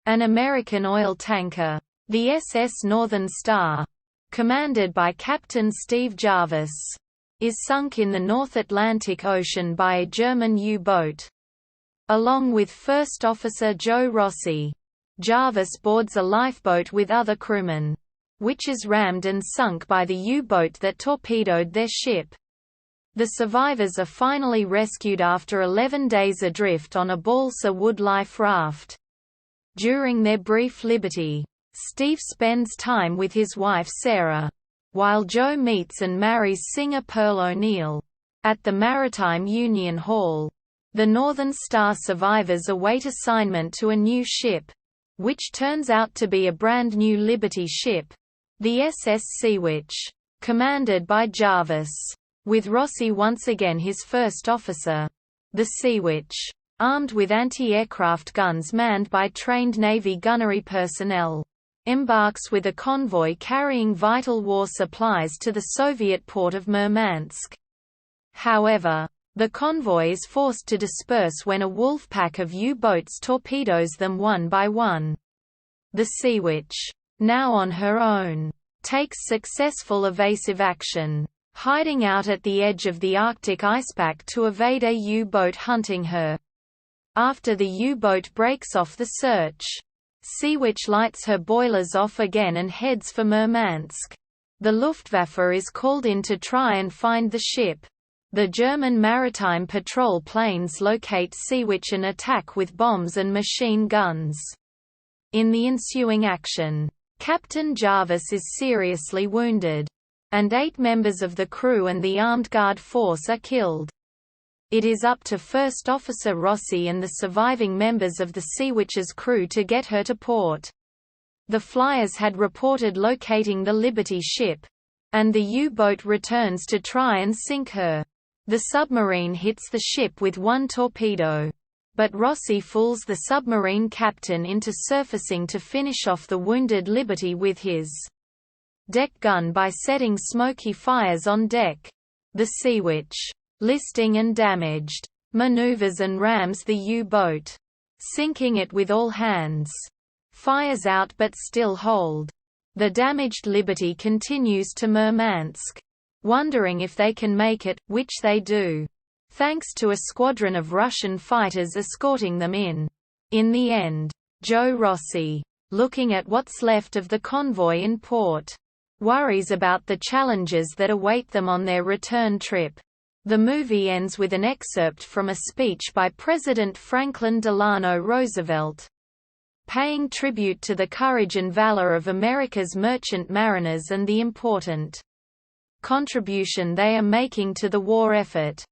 An American oil tanker, the SS Northern Star, commanded by Captain Steve Jarvis, is sunk in the North Atlantic Ocean by a German U-boat. Along with First Officer Joe Rossi, Jarvis boards a lifeboat with other crewmen, which is rammed and sunk by the U-boat that torpedoed their ship. The survivors are finally rescued after 11 days adrift on a balsa wood life raft. During their brief liberty, Steve spends time with his wife Sarah, while Joe meets and marries singer Pearl O'Neill. At the Maritime Union Hall, the Northern Star survivors await assignment to a new ship, which turns out to be a brand new Liberty ship, the SS Seawitch, commanded by Jarvis, with Rossi once again his first officer. The Seawitch, armed with anti-aircraft guns manned by trained Navy gunnery personnel, embarks with a convoy carrying vital war supplies to the Soviet port of Murmansk. However, the convoy is forced to disperse when a wolf pack of U-boats torpedoes them one by one. The Seawitch, now on her own, takes successful evasive action, hiding out at the edge of the Arctic icepack to evade a U-boat hunting her. After the U-boat breaks off the search, Seawitch lights her boilers off again and heads for Murmansk. The Luftwaffe is called in to try and find the ship. The German maritime patrol planes locate Seawitch and attack with bombs and machine guns. In the ensuing action, Captain Jarvis is seriously wounded, and 8 members of the crew and the armed guard force are killed. It is up to First Officer Rossi and the surviving members of the Seawitch's crew to get her to port. The flyers had reported locating the Liberty ship, and the U-boat returns to try and sink her. The submarine hits the ship with one torpedo, but Rossi fools the submarine captain into surfacing to finish off the wounded Liberty with his deck gun by setting smoky fires on deck. The Seawitch, listing and damaged, maneuvers and rams the U-boat, sinking it with all hands. Fires out but still hold. The damaged Liberty continues to Murmansk, wondering if they can make it, which they do, thanks to a squadron of Russian fighters escorting them in. In the end, Joe Rossi, looking at what's left of the convoy in port, worries about the challenges that await them on their return trip. The movie ends with an excerpt from a speech by President Franklin Delano Roosevelt, paying tribute to the courage and valor of America's merchant mariners and the important contribution they are making to the war effort.